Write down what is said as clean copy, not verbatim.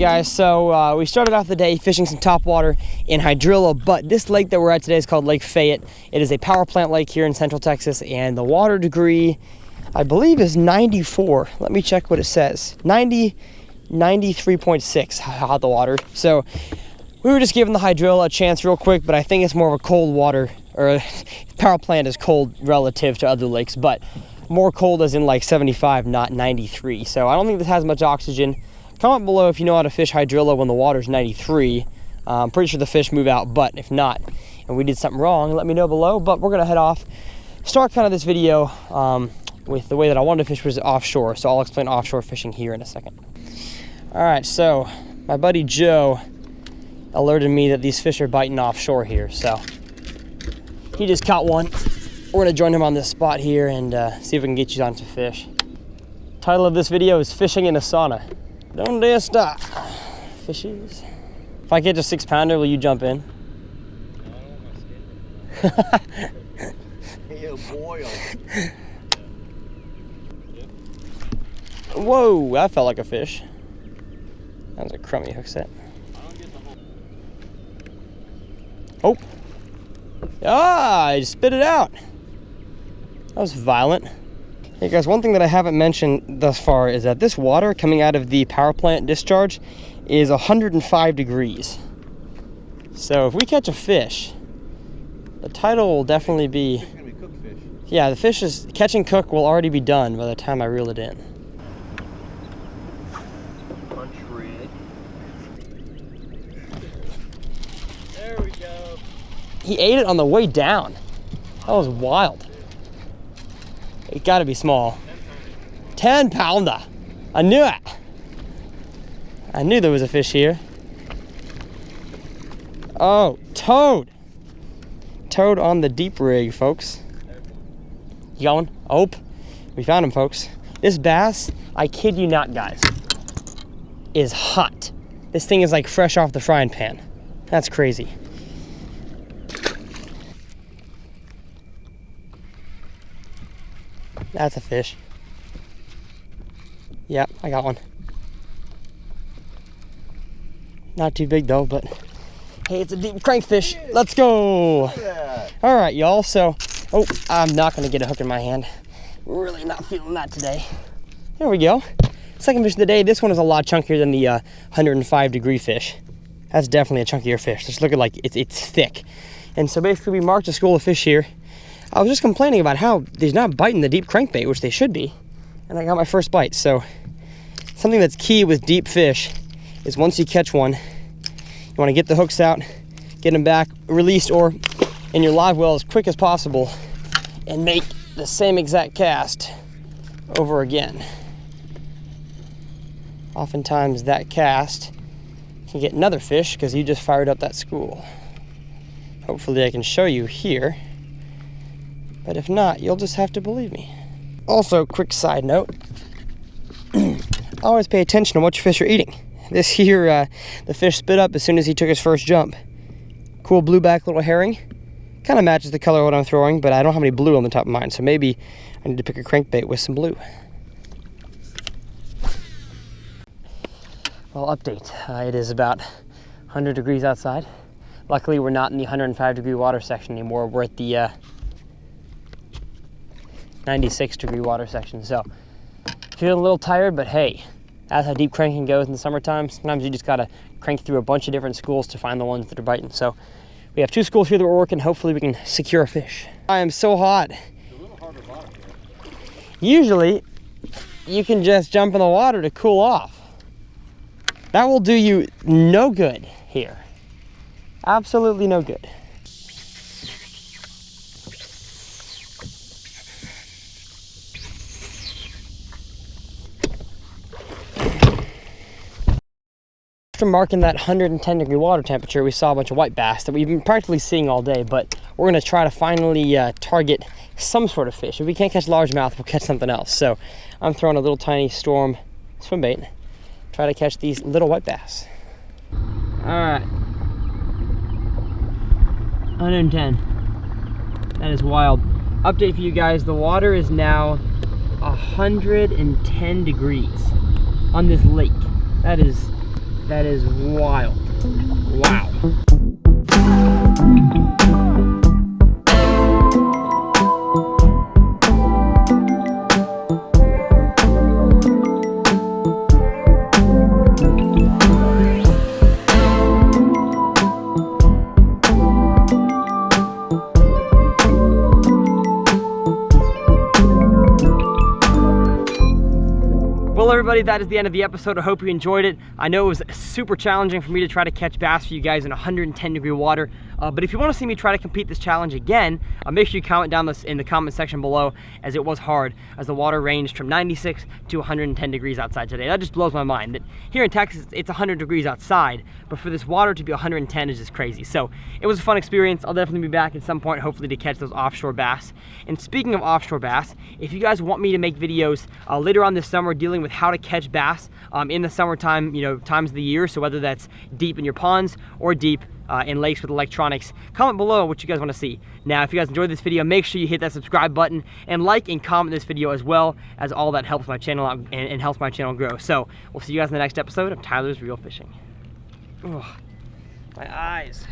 guys, so we started off the day fishing some topwater in Hydrilla, but this lake that we're at today is called Lake Fayette. It is a power plant lake here in Central Texas, and the water degree, I believe, is 94. Let me check what it says. 93.6 hot the water. So we were just giving the Hydrilla a chance real quick, but I think it's more of a cold water, or power plant is cold relative to other lakes, but more cold as in like 75, not 93. So I don't think this has much oxygen. Comment below if you know how to fish Hydrilla when the water's 93. I'm pretty sure the fish move out, but if not, and we did something wrong, let me know below. But we're gonna head off, start kind of this video with the way that I wanted to fish was offshore. So I'll explain offshore fishing here in a second. All right, so my buddy Joe alerted me that these fish are biting offshore here. So he just caught one. We're gonna join him on this spot here and see if we can get you on to fish. Title of this video is Fishing in a Sauna. Don't dare stop. Fishies. If I catch a 6-pounder, will you jump in? No, I don't want to skip. He'll boil. Whoa, that felt like a fish. That was a crummy hook set. Oh. Ah, I spit it out. That was violent. Hey guys, one thing that I haven't mentioned thus far is that this water coming out of the power plant discharge is 105 degrees. So if we catch a fish, the title will definitely be... It's gonna be cooked fish. Yeah, the fish is... Catch and cook will already be done by the time I reel it in. Punch red. There we go. He ate it on the way down. That was wild. It gotta be small. 10-pounder. I knew it. I knew there was a fish here. Oh, toad. Toad on the deep rig, folks. You got one? Oh, we found him, folks. This bass, I kid you not, guys, is hot. This thing is like fresh off the frying pan. That's crazy. That's a fish. Yep, I got one. Not too big though, but hey, it's a deep crankfish. Let's go. All right, y'all. So, oh, I'm not gonna get a hook in my hand. Really not feeling that today. There we go. Second fish of the day. This one is a lot chunkier than the 105 degree fish. That's definitely a chunkier fish. Just look at like it's thick. And so basically we marked a school of fish here. I was just complaining about how they're not biting the deep crankbait, which they should be. And I got my first bite. So something that's key with deep fish is once you catch one, you want to get the hooks out, get them back released or in your live well as quick as possible and make the same exact cast over again. Oftentimes that cast can get another fish because you just fired up that school. Hopefully I can show you here. But if not, you'll just have to believe me. Also, quick side note, always pay attention to what your fish are eating. This here, the fish spit up as soon as he took his first jump. Cool blueback little herring. Kind of matches the color of what I'm throwing, but I don't have any blue on the top of mine, so maybe I need to pick a crankbait with some blue. Well, update. It is about 100 degrees outside. Luckily, we're not in the 105 degree water section anymore. We're at the 96 degree water section, so feeling a little tired, but hey, that's how deep cranking goes in the summertime. Sometimes you just gotta crank through a bunch of different schools to find the ones that are biting. So we have 2 schools here that we're working. Hopefully we can secure a fish. I am so hot. It's a little harder bottom here. Usually you can just jump in the water to cool off. That will do you no good here. Absolutely no good. After marking that 110 degree water temperature, we saw a bunch of white bass that we've been practically seeing all day, but we're gonna try to finally target some sort of fish. If we can't catch largemouth, we'll catch something else. So I'm throwing a little tiny storm swim bait, try to catch these little white bass. All right, 110, that is wild. Update for you guys, the water is now 110 degrees on this lake. That is That is wild. Wow. Well, everybody, that is the end of the episode. I hope you enjoyed it. I know it was super challenging for me to try to catch bass for you guys in 110-degree water. But if you want to see me try to complete this challenge again, make sure you comment down in the comment section below, as it was hard, as the water ranged from 96 to 110 degrees outside today. That just blows my mind that here in Texas, it's 100 degrees outside, but for this water to be 110 is just crazy. So it was a fun experience. I'll definitely be back at some point, hopefully, to catch those offshore bass. And speaking of offshore bass, if you guys want me to make videos later on this summer dealing with how to catch bass in the summertime, times of the year, so whether that's deep in your ponds or deep in lakes with electronics, comment below what you guys want to see. Now, if you guys enjoyed this video, make sure you hit that subscribe button and like and comment this video, as well as all that helps my channel out and helps my channel grow. So we'll see you guys in the next episode of Tyler's Real Fishing. Ugh, my eyes.